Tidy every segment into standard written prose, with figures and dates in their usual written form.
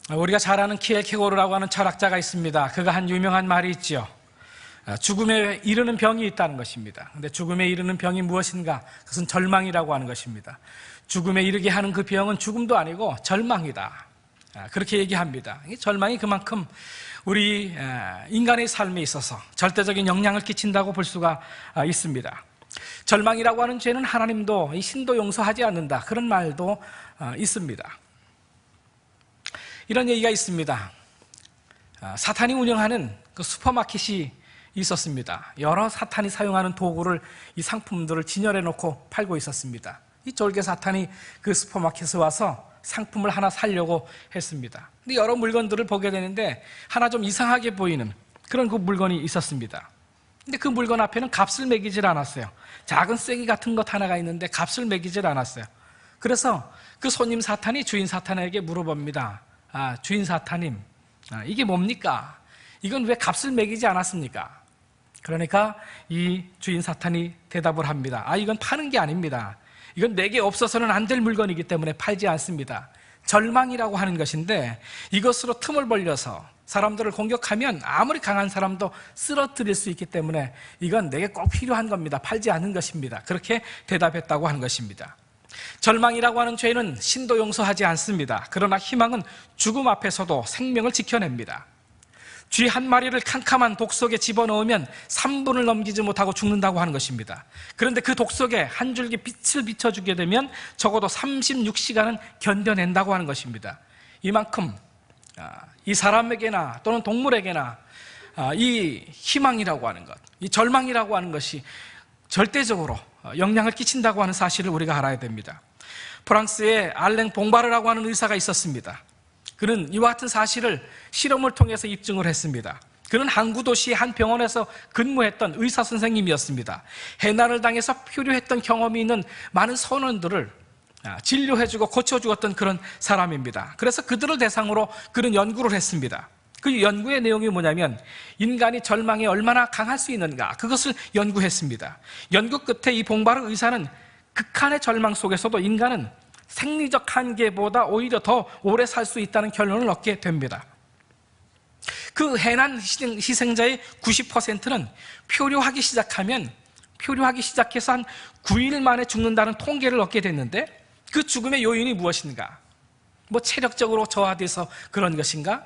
우리가 잘 아는 키엘케고르라고 하는 철학자가 있습니다. 그가 한 유명한 말이 있죠. 죽음에 이르는 병이 있다는 것입니다. 근데 죽음에 이르는 병이 무엇인가? 그것은 절망이라고 하는 것입니다. 죽음에 이르게 하는 그 병은 죽음도 아니고 절망이다. 그렇게 얘기합니다. 절망이 그만큼 우리 인간의 삶에 있어서 절대적인 영향을 끼친다고 볼 수가 있습니다. 절망이라고 하는 죄는 하나님도 신도 용서하지 않는다. 그런 말도 있습니다. 이런 얘기가 있습니다. 사탄이 운영하는 그 슈퍼마켓이 있었습니다. 여러 사탄이 사용하는 도구를, 이 상품들을 진열해 놓고 팔고 있었습니다. 이 졸개 사탄이 그 슈퍼마켓에 와서 상품을 하나 사려고 했습니다. 근데 여러 물건들을 보게 되는데 하나 좀 이상하게 보이는 그런 그 물건이 있었습니다. 근데 그 물건 앞에는 값을 매기질 않았어요. 작은 쐐기 같은 것 하나가 있는데 값을 매기질 않았어요. 그래서 그 손님 사탄이 주인 사탄에게 물어봅니다. 주인 사탄님, 이게 뭡니까? 이건 왜 값을 매기지 않았습니까? 그러니까 이 주인 사탄이 대답을 합니다. 이건 파는 게 아닙니다. 이건 내게 없어서는 안 될 물건이기 때문에 팔지 않습니다. 절망이라고 하는 것인데 이것으로 틈을 벌려서 사람들을 공격하면 아무리 강한 사람도 쓰러뜨릴 수 있기 때문에 이건 내게 꼭 필요한 겁니다. 팔지 않는 것입니다. 그렇게 대답했다고 하는 것입니다. 절망이라고 하는 죄는 신도 용서하지 않습니다. 그러나 희망은 죽음 앞에서도 생명을 지켜냅니다. 쥐 한 마리를 캄캄한 독 속에 집어넣으면 3분을 넘기지 못하고 죽는다고 하는 것입니다. 그런데 그 독 속에 한 줄기 빛을 비춰주게 되면 적어도 36시간은 견뎌낸다고 하는 것입니다. 이만큼 이 사람에게나 또는 동물에게나 이 희망이라고 하는 것, 이 절망이라고 하는 것이 절대적으로 영향을 끼친다고 하는 사실을 우리가 알아야 됩니다. 프랑스에 알랭 봉바르라고 하는 의사가 있었습니다. 그는 이와 같은 사실을 실험을 통해서 입증을 했습니다. 그는 항구 도시의 한 병원에서 근무했던 의사 선생님이었습니다. 해난을 당해서 표류했던 경험이 있는 많은 선원들을 진료해주고 고쳐주었던 그런 사람입니다. 그래서 그들을 대상으로 그는 연구를 했습니다. 그 연구의 내용이 뭐냐면 인간이 절망에 얼마나 강할 수 있는가, 그것을 연구했습니다. 연구 끝에 이 봉바르 의사는 극한의 절망 속에서도 인간은 생리적 한계보다 오히려 더 오래 살 수 있다는 결론을 얻게 됩니다. 그 해난 희생자의 90%는 표류하기 시작해서 한 9일 만에 죽는다는 통계를 얻게 됐는데, 그 죽음의 요인이 무엇인가? 체력적으로 저하돼서 그런 것인가?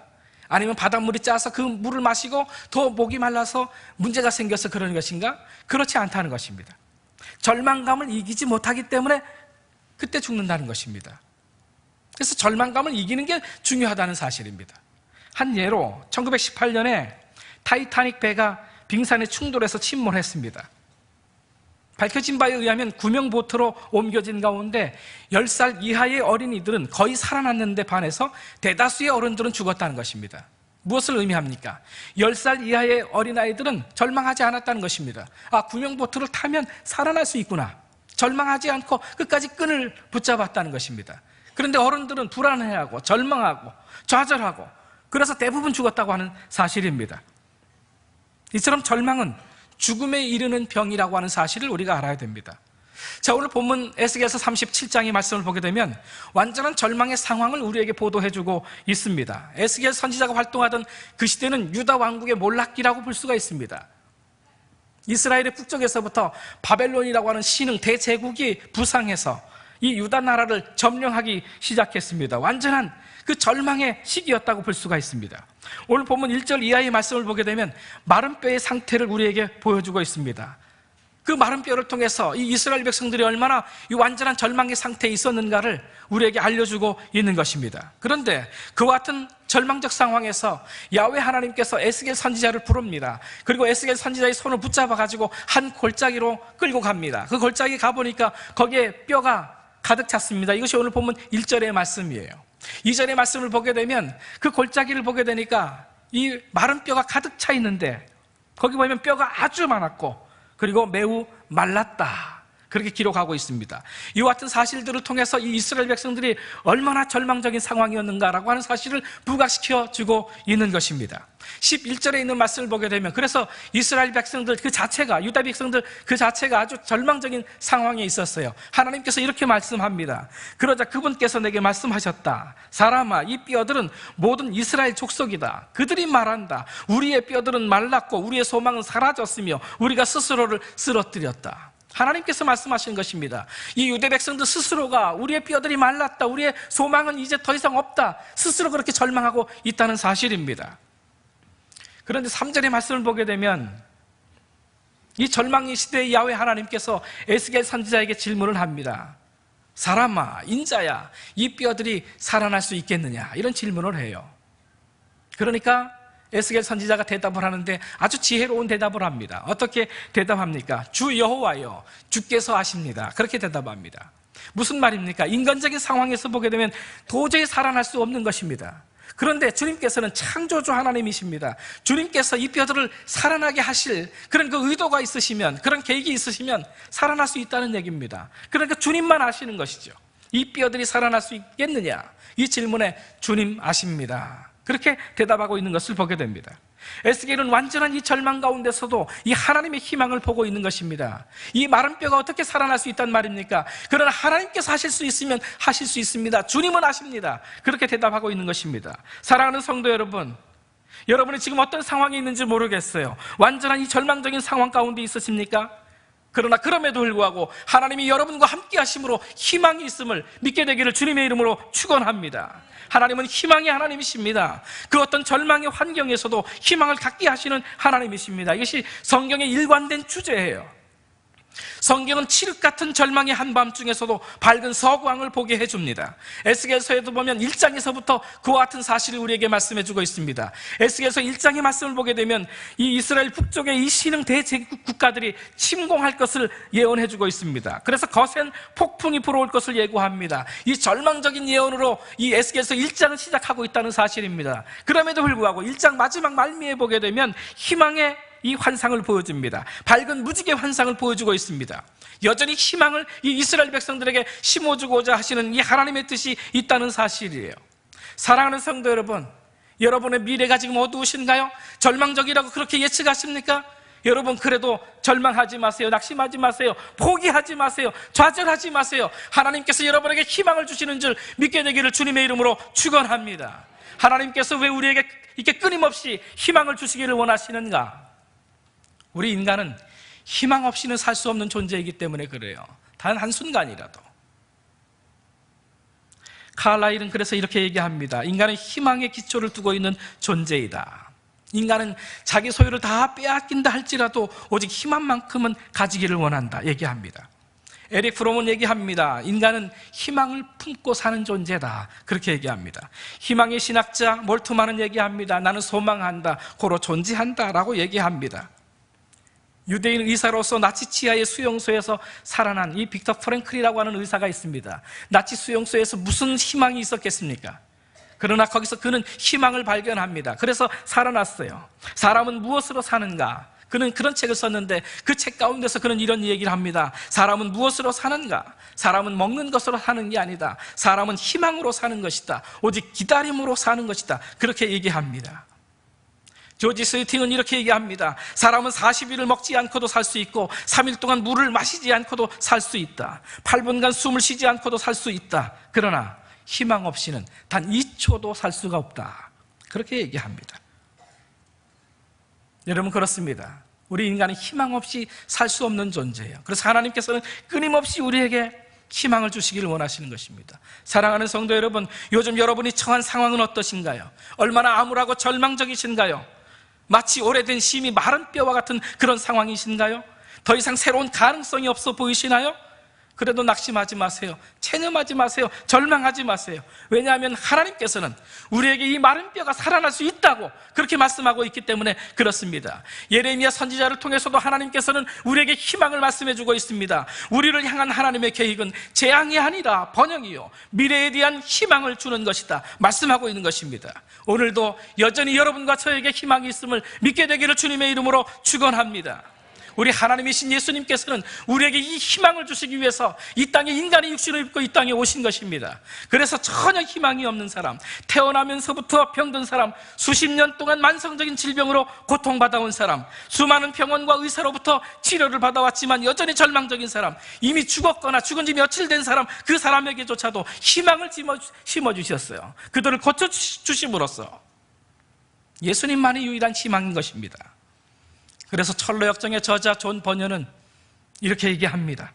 아니면 바닷물이 짜서 그 물을 마시고 더 목이 말라서 문제가 생겨서 그런 것인가? 그렇지 않다는 것입니다. 절망감을 이기지 못하기 때문에 그때 죽는다는 것입니다. 그래서 절망감을 이기는 게 중요하다는 사실입니다. 한 예로 1918년에 타이타닉 배가 빙산에 충돌해서 침몰했습니다. 밝혀진 바에 의하면 구명보트로 옮겨진 가운데 10살 이하의 어린이들은 거의 살아났는데 반해서 대다수의 어른들은 죽었다는 것입니다. 무엇을 의미합니까? 10살 이하의 어린아이들은 절망하지 않았다는 것입니다. 구명보트를 타면 살아날 수 있구나, 절망하지 않고 끝까지 끈을 붙잡았다는 것입니다. 그런데 어른들은 불안해하고 절망하고 좌절하고 그래서 대부분 죽었다고 하는 사실입니다. 이처럼 절망은 죽음에 이르는 병이라고 하는 사실을 우리가 알아야 됩니다. 자, 오늘 본문 에스겔서 37장의 말씀을 보게 되면 완전한 절망의 상황을 우리에게 보도해주고 있습니다. 에스겔 선지자가 활동하던 그 시대는 유다 왕국의 몰락기라고 볼 수가 있습니다. 이스라엘의 북쪽에서부터 바벨론이라고 하는 신흥 대제국이 부상해서 이 유다 나라를 점령하기 시작했습니다. 완전한 그 절망의 시기였다고 볼 수가 있습니다. 오늘 본문 1절 이하의 말씀을 보게 되면 마른 뼈의 상태를 우리에게 보여주고 있습니다. 그 마른 뼈를 통해서 이 이스라엘 백성들이 얼마나 이 완전한 절망의 상태에 있었는가를 우리에게 알려주고 있는 것입니다. 그런데 그와 같은 절망적 상황에서 야훼 하나님께서 에스겔 선지자를 부릅니다. 그리고 에스겔 선지자의 손을 붙잡아가지고 한 골짜기로 끌고 갑니다. 그 골짜기 가보니까 거기에 뼈가 가득 찼습니다. 이것이 오늘 본문 1절의 말씀이에요. 2절의 말씀을 보게 되면 그 골짜기를 보게 되니까 이 마른 뼈가 가득 차 있는데 거기 보면 뼈가 아주 많았고 그리고 매우 말랐다, 그렇게 기록하고 있습니다. 이와 같은 사실들을 통해서 이 이스라엘 백성들이 얼마나 절망적인 상황이었는가라고 하는 사실을 부각시켜주고 있는 것입니다. 11절에 있는 말씀을 보게 되면, 그래서 이스라엘 백성들 그 자체가, 유다 백성들 그 자체가 아주 절망적인 상황에 있었어요. 하나님께서 이렇게 말씀합니다. 그러자 그분께서 내게 말씀하셨다. 사람아, 이 뼈들은 모든 이스라엘 족속이다. 그들이 말한다. 우리의 뼈들은 말랐고 우리의 소망은 사라졌으며 우리가 스스로를 쓰러뜨렸다. 하나님께서 말씀하신 것입니다. 이 유대 백성들 스스로가 우리의 뼈들이 말랐다, 우리의 소망은 이제 더 이상 없다, 스스로 그렇게 절망하고 있다는 사실입니다. 그런데 3절의 말씀을 보게 되면 이 절망의 시대의 야훼 하나님께서 에스겔 선지자에게 질문을 합니다. 사람아, 인자야, 이 뼈들이 살아날 수 있겠느냐, 이런 질문을 해요. 그러니까 에스겔 선지자가 대답을 하는데 아주 지혜로운 대답을 합니다. 어떻게 대답합니까? 주 여호와여, 주께서 아십니다. 그렇게 대답합니다. 무슨 말입니까? 인간적인 상황에서 보게 되면 도저히 살아날 수 없는 것입니다. 그런데 주님께서는 창조주 하나님이십니다. 주님께서 이 뼈들을 살아나게 하실 그런 그 의도가 있으시면, 그런 계획이 있으시면 살아날 수 있다는 얘기입니다. 그러니까 주님만 아시는 것이죠. 이 뼈들이 살아날 수 있겠느냐, 이 질문에 주님 아십니다. 그렇게 대답하고 있는 것을 보게 됩니다. 에스겔은 완전한 이 절망 가운데서도 이 하나님의 희망을 보고 있는 것입니다. 이 마른 뼈가 어떻게 살아날 수 있단 말입니까? 그러나 하나님께서 하실 수 있으면 하실 수 있습니다. 주님은 아십니다. 그렇게 대답하고 있는 것입니다. 사랑하는 성도 여러분, 여러분이 지금 어떤 상황에 있는지 모르겠어요. 완전한 이 절망적인 상황 가운데 있으십니까? 그러나 그럼에도 불구하고 하나님이 여러분과 함께 하심으로 희망이 있음을 믿게 되기를 주님의 이름으로 축원합니다. 하나님은 희망의 하나님이십니다. 그 어떤 절망의 환경에서도 희망을 갖게 하시는 하나님이십니다. 이것이 성경의 일관된 주제예요. 성경은 칠흑 같은 절망의 한밤중에서도 밝은 서광을 보게 해줍니다. 에스겔서에도 보면 1장에서부터 그와 같은 사실을 우리에게 말씀해주고 있습니다. 에스겔서 1장의 말씀을 보게 되면 이 이스라엘 북쪽의 이 신흥 대제국 국가들이 침공할 것을 예언해주고 있습니다. 그래서 거센 폭풍이 불어올 것을 예고합니다. 이 절망적인 예언으로 이 에스겔서 1장을 시작하고 있다는 사실입니다. 그럼에도 불구하고 1장 마지막 말미에 보게 되면 희망의 이 환상을 보여줍니다. 밝은 무지개 환상을 보여주고 있습니다. 여전히 희망을 이 이스라엘 백성들에게 심어주고자 하시는 이 하나님의 뜻이 있다는 사실이에요. 사랑하는 성도 여러분, 여러분의 미래가 지금 어두우신가요? 절망적이라고 그렇게 예측하십니까? 여러분, 그래도 절망하지 마세요. 낙심하지 마세요. 포기하지 마세요. 좌절하지 마세요. 하나님께서 여러분에게 희망을 주시는 줄 믿게 되기를 주님의 이름으로 축원합니다. 하나님께서 왜 우리에게 이렇게 끊임없이 희망을 주시기를 원하시는가? 우리 인간은 희망 없이는 살 수 없는 존재이기 때문에 그래요. 단 한순간이라도. 칼라일은 그래서 이렇게 얘기합니다. 인간은 희망의 기초를 두고 있는 존재이다. 인간은 자기 소유를 다 빼앗긴다 할지라도 오직 희망만큼은 가지기를 원한다 얘기합니다. 에릭 프롬은 얘기합니다. 인간은 희망을 품고 사는 존재다. 그렇게 얘기합니다. 희망의 신학자 몰트만은 얘기합니다. 나는 소망한다, 고로 존재한다 라고 얘기합니다. 유대인 의사로서 나치 치하의 수용소에서 살아난 이 빅터 프랭클이라고 하는 의사가 있습니다. 나치 수용소에서 무슨 희망이 있었겠습니까? 그러나 거기서 그는 희망을 발견합니다. 그래서 살아났어요. 사람은 무엇으로 사는가? 그는 그런 책을 썼는데 그 책 가운데서 그는 이런 얘기를 합니다. 사람은 무엇으로 사는가? 사람은 먹는 것으로 사는 게 아니다. 사람은 희망으로 사는 것이다. 오직 기다림으로 사는 것이다. 그렇게 얘기합니다. 조지 스위팅은 이렇게 얘기합니다. 사람은 40일을 먹지 않고도 살 수 있고 3일 동안 물을 마시지 않고도 살 수 있다. 8분간 숨을 쉬지 않고도 살 수 있다. 그러나 희망 없이는 단 2초도 살 수가 없다. 그렇게 얘기합니다. 여러분, 그렇습니다. 우리 인간은 희망 없이 살 수 없는 존재예요. 그래서 하나님께서는 끊임없이 우리에게 희망을 주시기를 원하시는 것입니다. 사랑하는 성도 여러분, 요즘 여러분이 처한 상황은 어떠신가요? 얼마나 암울하고 절망적이신가요? 마치 오래된 심이 마른 뼈와 같은 그런 상황이신가요? 더 이상 새로운 가능성이 없어 보이시나요? 그래도 낙심하지 마세요. 체념하지 마세요. 절망하지 마세요. 왜냐하면 하나님께서는 우리에게 이 마른 뼈가 살아날 수 있다고 그렇게 말씀하고 있기 때문에 그렇습니다. 예레미야 선지자를 통해서도 하나님께서는 우리에게 희망을 말씀해주고 있습니다. 우리를 향한 하나님의 계획은 재앙이 아니라 번영이요, 미래에 대한 희망을 주는 것이다 말씀하고 있는 것입니다. 오늘도 여전히 여러분과 저에게 희망이 있음을 믿게 되기를 주님의 이름으로 축원합니다. 우리 하나님이신 예수님께서는 우리에게 이 희망을 주시기 위해서 이 땅에 인간의 육신을 입고 이 땅에 오신 것입니다. 그래서 전혀 희망이 없는 사람, 태어나면서부터 병든 사람, 수십 년 동안 만성적인 질병으로 고통받아온 사람, 수많은 병원과 의사로부터 치료를 받아왔지만 여전히 절망적인 사람, 이미 죽었거나 죽은 지 며칠 된 사람, 그 사람에게조차도 희망을 심어주셨어요. 그들을 고쳐주심으로써 예수님만이 유일한 희망인 것입니다. 그래서 철로역정의 저자 존 버녀는 이렇게 얘기합니다.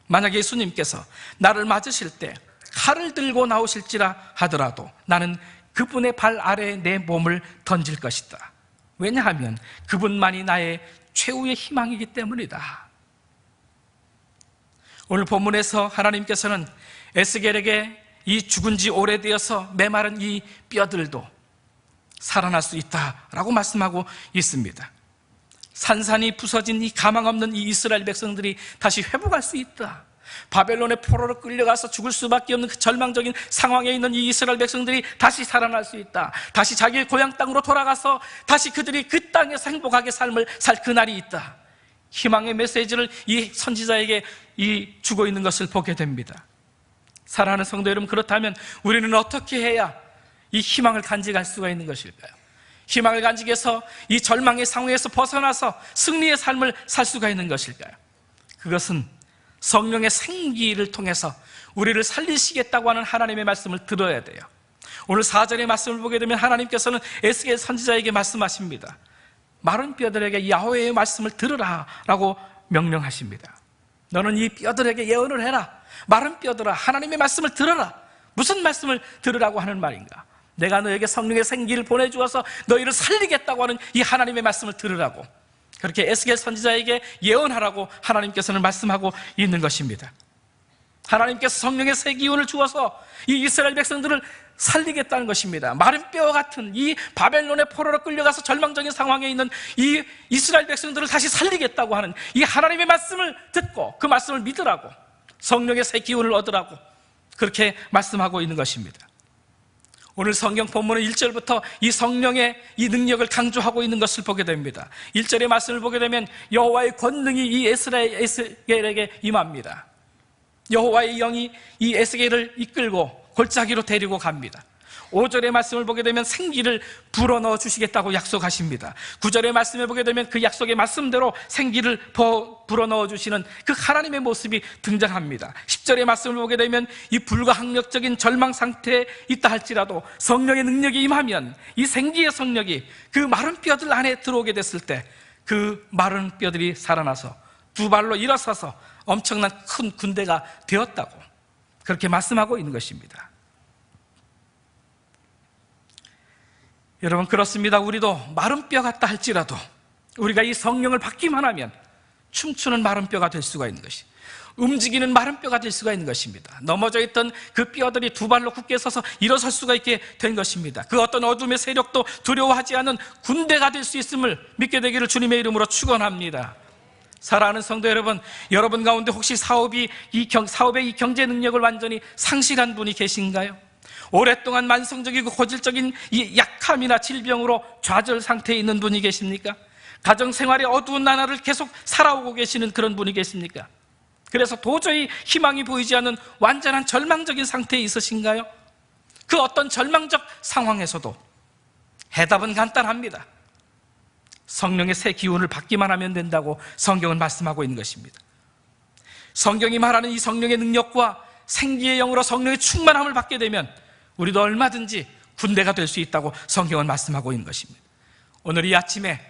만약 예수님께서 나를 맞으실 때 칼을 들고 나오실지라 하더라도 나는 그분의 발 아래에 내 몸을 던질 것이다. 왜냐하면 그분만이 나의 최후의 희망이기 때문이다. 오늘 본문에서 하나님께서는 에스겔에게 이 죽은 지 오래되어서 메마른 이 뼈들도 살아날 수 있다라고 말씀하고 있습니다. 산산이 부서진 이 가망 없는 이 이스라엘 백성들이 다시 회복할 수 있다. 바벨론의 포로로 끌려가서 죽을 수밖에 없는 그 절망적인 상황에 있는 이 이스라엘 백성들이 다시 살아날 수 있다. 다시 자기의 고향 땅으로 돌아가서 다시 그들이 그 땅에서 행복하게 삶을 살 그날이 있다. 희망의 메시지를 이 선지자에게 주고 있는 것을 보게 됩니다. 사랑하는 성도 여러분, 그렇다면 우리는 어떻게 해야 이 희망을 간직할 수가 있는 것일까요? 희망을 간직해서 이 절망의 상황에서 벗어나서 승리의 삶을 살 수가 있는 것일까요? 그것은 성령의 생기를 통해서 우리를 살리시겠다고 하는 하나님의 말씀을 들어야 돼요. 오늘 4절의 말씀을 보게 되면 하나님께서는 에스겔 선지자에게 말씀하십니다. 마른 뼈들에게 야훼의 말씀을 들으라 라고 명령하십니다. 너는 이 뼈들에게 예언을 해라. 마른 뼈들아, 하나님의 말씀을 들어라. 무슨 말씀을 들으라고 하는 말인가? 내가 너에게 성령의 생기를 보내주어서 너희를 살리겠다고 하는 이 하나님의 말씀을 들으라고, 그렇게 에스겔 선지자에게 예언하라고 하나님께서는 말씀하고 있는 것입니다. 하나님께서 성령의 새 기운을 주어서 이 이스라엘 백성들을 살리겠다는 것입니다. 마른 뼈 같은 이 바벨론의 포로로 끌려가서 절망적인 상황에 있는 이 이스라엘 백성들을 다시 살리겠다고 하는 이 하나님의 말씀을 듣고 그 말씀을 믿으라고, 성령의 새 기운을 얻으라고 그렇게 말씀하고 있는 것입니다. 오늘 성경 본문은 1절부터 이 성령의 이 능력을 강조하고 있는 것을 보게 됩니다. 1절의 말씀을 보게 되면 여호와의 권능이 이 에스겔에게 임합니다. 여호와의 영이 이 에스겔을 이끌고 골짜기로 데리고 갑니다. 5절의 말씀을 보게 되면 생기를 불어넣어 주시겠다고 약속하십니다. 9절의 말씀을 보게 되면 그 약속의 말씀대로 생기를 불어넣어 주시는 그 하나님의 모습이 등장합니다. 10절의 말씀을 보게 되면 이 불가항력적인 절망 상태에 있다 할지라도 성령의 능력이 임하면 이 생기의 성령이 그 마른 뼈들 안에 들어오게 됐을 때 그 마른 뼈들이 살아나서 두 발로 일어서서 엄청난 큰 군대가 되었다고 그렇게 말씀하고 있는 것입니다. 여러분, 그렇습니다. 우리도 마른 뼈 같다 할지라도 우리가 이 성령을 받기만 하면 춤추는 마른 뼈가 될 수가 있는 것이, 움직이는 마른 뼈가 될 수가 있는 것입니다. 넘어져 있던 그 뼈들이 두 발로 굳게 서서 일어설 수가 있게 된 것입니다. 그 어떤 어둠의 세력도 두려워하지 않는 군대가 될 수 있음을 믿게 되기를 주님의 이름으로 축원합니다. 사랑하는 성도 여러분, 여러분 가운데 혹시 사업의 이 경제 능력을 완전히 상실한 분이 계신가요? 오랫동안 만성적이고 고질적인 이 약함이나 질병으로 좌절 상태에 있는 분이 계십니까? 가정생활의 어두운 나날을 계속 살아오고 계시는 그런 분이 계십니까? 그래서 도저히 희망이 보이지 않는 완전한 절망적인 상태에 있으신가요? 그 어떤 절망적 상황에서도 해답은 간단합니다. 성령의 새 기운을 받기만 하면 된다고 성경은 말씀하고 있는 것입니다. 성경이 말하는 이 성령의 능력과 생기의 영으로 성령의 충만함을 받게 되면 우리도 얼마든지 군대가 될 수 있다고 성경은 말씀하고 있는 것입니다. 오늘 이 아침에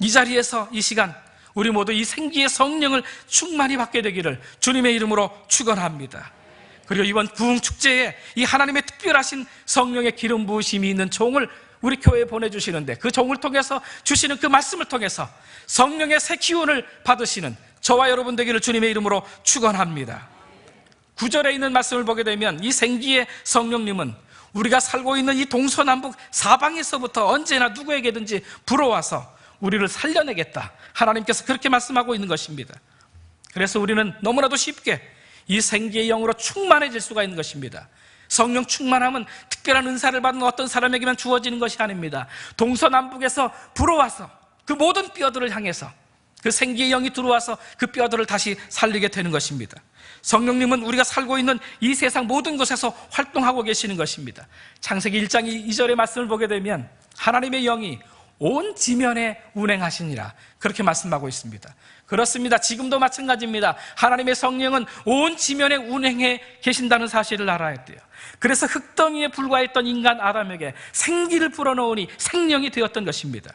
이 자리에서 이 시간 우리 모두 이 생기의 성령을 충만히 받게 되기를 주님의 이름으로 축원합니다. 그리고 이번 부흥축제에 이 하나님의 특별하신 성령의 기름 부으심이 있는 종을 우리 교회에 보내주시는데 그 종을 통해서 주시는 그 말씀을 통해서 성령의 새 기운을 받으시는 저와 여러분 되기를 주님의 이름으로 축원합니다. 9절에 있는 말씀을 보게 되면 이 생기의 성령님은 우리가 살고 있는 이 동서남북 사방에서부터 언제나 누구에게든지 불어와서 우리를 살려내겠다, 하나님께서 그렇게 말씀하고 있는 것입니다. 그래서 우리는 너무나도 쉽게 이 생기의 영으로 충만해질 수가 있는 것입니다. 성령 충만함은 특별한 은사를 받는 어떤 사람에게만 주어지는 것이 아닙니다. 동서남북에서 불어와서 그 모든 뼈들을 향해서, 그 생기의 영이 들어와서 그 뼈들을 다시 살리게 되는 것입니다. 성령님은 우리가 살고 있는 이 세상 모든 곳에서 활동하고 계시는 것입니다. 창세기 1장 2절의 말씀을 보게 되면 하나님의 영이 온 지면에 운행하시니라, 그렇게 말씀하고 있습니다. 그렇습니다. 지금도 마찬가지입니다. 하나님의 성령은 온 지면에 운행해 계신다는 사실을 알아야 돼요. 그래서 흙덩이에 불과했던 인간 아담에게 생기를 불어넣으니 생명이 되었던 것입니다.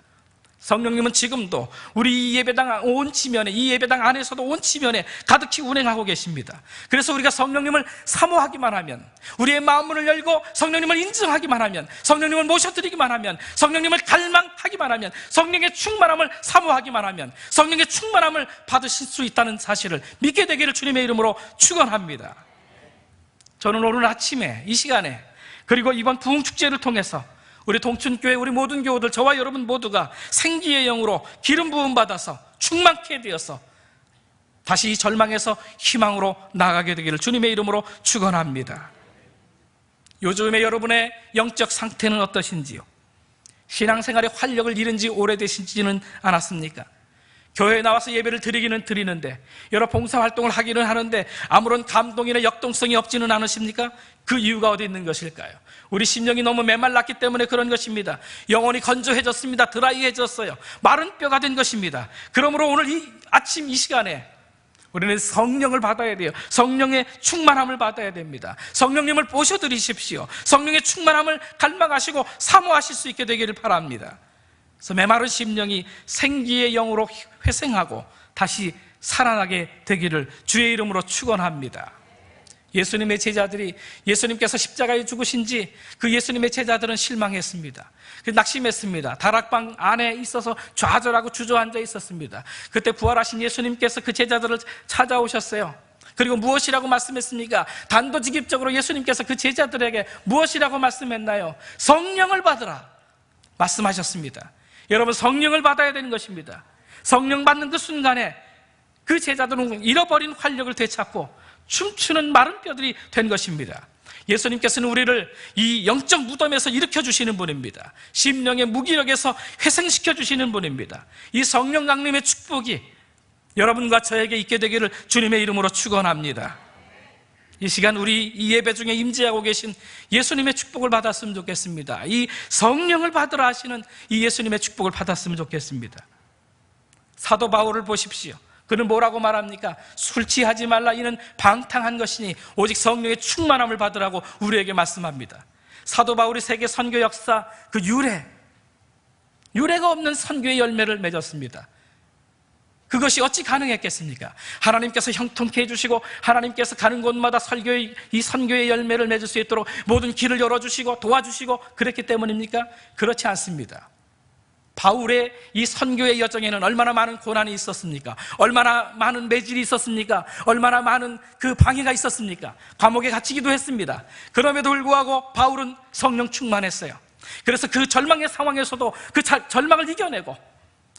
성령님은 지금도 우리 이 예배당 온 지면에, 이 예배당 안에서도 온 지면에 가득히 운행하고 계십니다. 그래서 우리가 성령님을 사모하기만 하면, 우리의 마음문을 열고 성령님을 인정하기만 하면, 성령님을 모셔드리기만 하면, 성령님을 갈망하기만 하면, 성령의 충만함을 사모하기만 하면 성령의 충만함을 받으실 수 있다는 사실을 믿게 되기를 주님의 이름으로 축원합니다. 저는 오늘 아침에 이 시간에, 그리고 이번 부흥축제를 통해서 우리 동춘교회, 우리 모든 교우들, 저와 여러분 모두가 생기의 영으로 기름 부음 받아서 충만케 되어서 다시 이 절망에서 희망으로 나아가게 되기를 주님의 이름으로 축원합니다. 요즘에 여러분의 영적 상태는 어떠신지요? 신앙생활의 활력을 잃은 지 오래되시지는 않았습니까? 교회에 나와서 예배를 드리기는 드리는데, 여러 봉사활동을 하기는 하는데 아무런 감동이나 역동성이 없지는 않으십니까? 그 이유가 어디 있는 것일까요? 우리 심령이 너무 메말랐기 때문에 그런 것입니다. 영혼이 건조해졌습니다. 드라이해졌어요. 마른 뼈가 된 것입니다. 그러므로 오늘 이 아침 이 시간에 우리는 성령을 받아야 돼요. 성령의 충만함을 받아야 됩니다. 성령님을 모셔드리십시오. 성령의 충만함을 갈망하시고 사모하실 수 있게 되기를 바랍니다. 그래서 메마른 심령이 생기의 영으로 회생하고 다시 살아나게 되기를 주의 이름으로 축원합니다. 예수님의 제자들이, 예수님께서 십자가에 죽으신 지 그 예수님의 제자들은 실망했습니다. 낙심했습니다. 다락방 안에 있어서 좌절하고 주저앉아 있었습니다. 그때 부활하신 예수님께서 그 제자들을 찾아오셨어요. 그리고 무엇이라고 말씀했습니까? 단도직입적으로 예수님께서 그 제자들에게 무엇이라고 말씀했나요? 성령을 받으라 말씀하셨습니다. 여러분, 성령을 받아야 되는 것입니다. 성령 받는 그 순간에 그 제자들은 잃어버린 활력을 되찾고 춤추는 마른 뼈들이 된 것입니다. 예수님께서는 우리를 이 영적 무덤에서 일으켜 주시는 분입니다. 심령의 무기력에서 회생시켜 주시는 분입니다. 이 성령 강림의 축복이 여러분과 저에게 있게 되기를 주님의 이름으로 축원합니다. 이 시간 우리 이 예배 중에 임재하고 계신 예수님의 축복을 받았으면 좋겠습니다. 이 성령을 받으라 하시는 이 예수님의 축복을 받았으면 좋겠습니다. 사도 바울을 보십시오. 그는 뭐라고 말합니까? 술 취하지 말라, 이는 방탕한 것이니 오직 성령의 충만함을 받으라고 우리에게 말씀합니다. 사도 바울이 세계 선교 역사 그 유례가 없는 선교의 열매를 맺었습니다. 그것이 어찌 가능했겠습니까? 하나님께서 형통케 해주시고 하나님께서 가는 곳마다 이 선교의 열매를 맺을 수 있도록 모든 길을 열어주시고 도와주시고 그랬기 때문입니까? 그렇지 않습니다. 바울의 이 선교의 여정에는 얼마나 많은 고난이 있었습니까? 얼마나 많은 매질이 있었습니까? 얼마나 많은 그 방해가 있었습니까? 감옥에 갇히기도 했습니다. 그럼에도 불구하고 바울은 성령 충만했어요. 그래서 그 절망의 상황에서도 그 절망을 이겨내고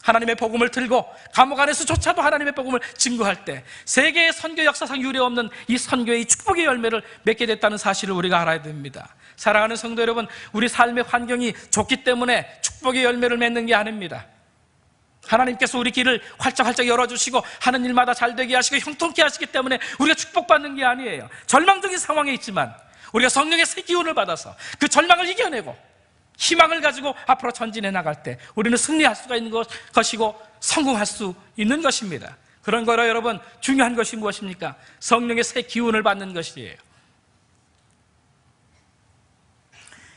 하나님의 복음을 들고 감옥 안에서조차도 하나님의 복음을 증거할 때 세계의 선교 역사상 유례없는 이 선교의 축복의 열매를 맺게 됐다는 사실을 우리가 알아야 됩니다. 사랑하는 성도 여러분, 우리 삶의 환경이 좋기 때문에 축복의 열매를 맺는 게 아닙니다. 하나님께서 우리 길을 활짝활짝 열어주시고 하는 일마다 잘되게 하시고 형통케 하시기 때문에 우리가 축복받는 게 아니에요. 절망적인 상황에 있지만 우리가 성령의 새 기운을 받아서 그 절망을 이겨내고 희망을 가지고 앞으로 전진해 나갈 때 우리는 승리할 수가 있는 것이고 성공할 수 있는 것입니다. 그런 거로 여러분, 중요한 것이 무엇입니까? 성령의 새 기운을 받는 것이에요.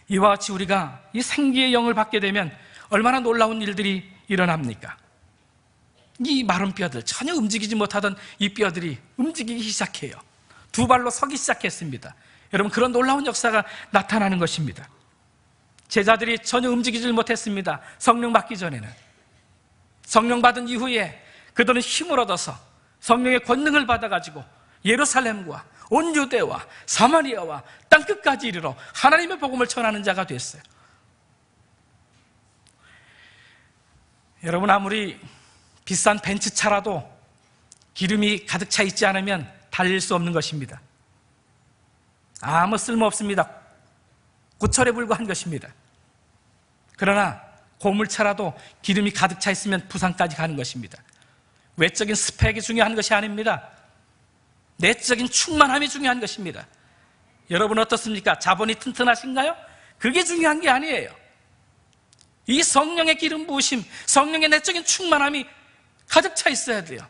이와 같이 우리가 이 생기의 영을 받게 되면 얼마나 놀라운 일들이 일어납니까? 이 마른 뼈들, 전혀 움직이지 못하던 이 뼈들이 움직이기 시작해요. 두 발로 서기 시작했습니다. 여러분, 그런 놀라운 역사가 나타나는 것입니다. 제자들이 전혀 움직이질 못했습니다. 성령 받기 전에는. 성령 받은 이후에 그들은 힘을 얻어서 성령의 권능을 받아가지고 예루살렘과 온 유대와 사마리아와 땅끝까지 이르러 하나님의 복음을 전하는 자가 됐어요. 여러분, 아무리 비싼 벤츠차라도 기름이 가득 차 있지 않으면 달릴 수 없는 것입니다. 아무 쓸모 없습니다. 고철에 불과한 것입니다. 그러나 고물차라도 기름이 가득 차 있으면 부산까지 가는 것입니다. 외적인 스펙이 중요한 것이 아닙니다. 내적인 충만함이 중요한 것입니다. 여러분 어떻습니까? 자본이 튼튼하신가요? 그게 중요한 게 아니에요. 이 성령의 기름 부으심, 성령의 내적인 충만함이 가득 차 있어야 돼요.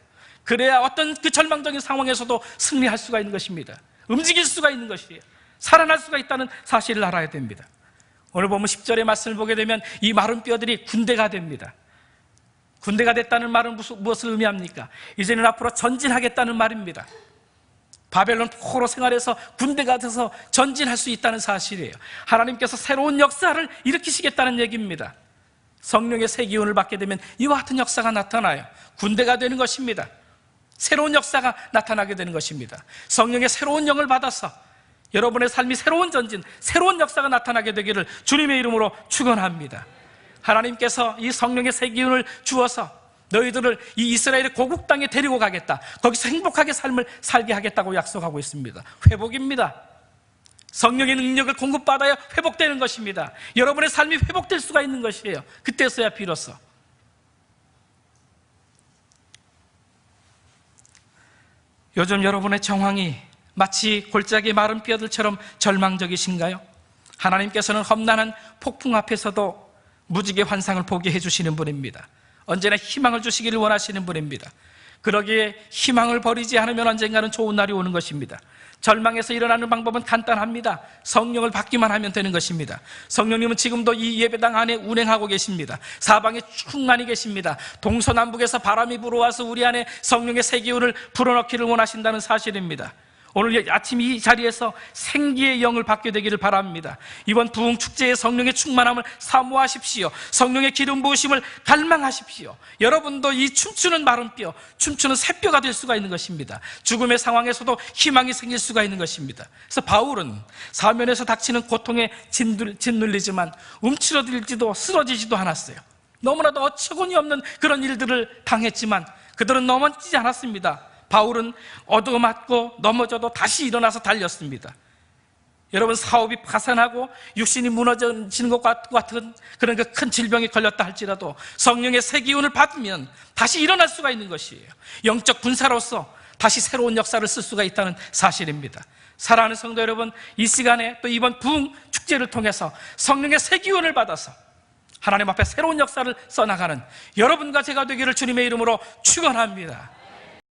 그래야 어떤 그 절망적인 상황에서도 승리할 수가 있는 것입니다. 움직일 수가 있는 것이에요. 살아날 수가 있다는 사실을 알아야 됩니다. 오늘 보면 10절의 말씀을 보게 되면 이 마른 뼈들이 군대가 됩니다. 군대가 됐다는 말은 무엇을 의미합니까? 이제는 앞으로 전진하겠다는 말입니다. 바벨론 포로 생활에서 군대가 돼서 전진할 수 있다는 사실이에요. 하나님께서 새로운 역사를 일으키시겠다는 얘기입니다. 성령의 새 기운을 받게 되면 이와 같은 역사가 나타나요. 군대가 되는 것입니다. 새로운 역사가 나타나게 되는 것입니다. 성령의 새로운 영을 받아서 여러분의 삶이 새로운 전진, 새로운 역사가 나타나게 되기를 주님의 이름으로 축원합니다. 하나님께서 이 성령의 새 기운을 주어서 너희들을 이 이스라엘의 고국 땅에 데리고 가겠다, 거기서 행복하게 삶을 살게 하겠다고 약속하고 있습니다. 회복입니다. 성령의 능력을 공급받아야 회복되는 것입니다. 여러분의 삶이 회복될 수가 있는 것이에요. 그때서야 비로소. 요즘 여러분의 정황이 마치 골짜기 마른 뼈들처럼 절망적이신가요? 하나님께서는 험난한 폭풍 앞에서도 무지개 환상을 보게 해주시는 분입니다. 언제나 희망을 주시기를 원하시는 분입니다. 그러기에 희망을 버리지 않으면 언젠가는 좋은 날이 오는 것입니다. 절망에서 일어나는 방법은 간단합니다. 성령을 받기만 하면 되는 것입니다. 성령님은 지금도 이 예배당 안에 운행하고 계십니다. 사방에 충만히 계십니다. 동서남북에서 바람이 불어와서 우리 안에 성령의 새 기운을 불어넣기를 원하신다는 사실입니다. 오늘 아침 이 자리에서 생기의 영을 받게 되기를 바랍니다. 이번 부흥 축제의 성령의 충만함을 사모하십시오. 성령의 기름 부으심을 갈망하십시오. 여러분도 이 춤추는 마른 뼈, 춤추는 새뼈가 될 수가 있는 것입니다. 죽음의 상황에서도 희망이 생길 수가 있는 것입니다. 그래서 바울은 사면에서 닥치는 고통에 짓눌리지만 움츠러들지도 쓰러지지도 않았어요. 너무나도 어처구니 없는 그런 일들을 당했지만 그들은 넘어지지 않았습니다. 바울은 얻어맞고 넘어져도 다시 일어나서 달렸습니다. 여러분, 사업이 파산하고 육신이 무너지는 것 같은 그런 그 큰 질병이 걸렸다 할지라도 성령의 새 기운을 받으면 다시 일어날 수가 있는 것이에요. 영적 군사로서 다시 새로운 역사를 쓸 수가 있다는 사실입니다. 사랑하는 성도 여러분, 이 시간에 또 이번 부흥 축제를 통해서 성령의 새 기운을 받아서 하나님 앞에 새로운 역사를 써나가는 여러분과 제가 되기를 주님의 이름으로 축원합니다.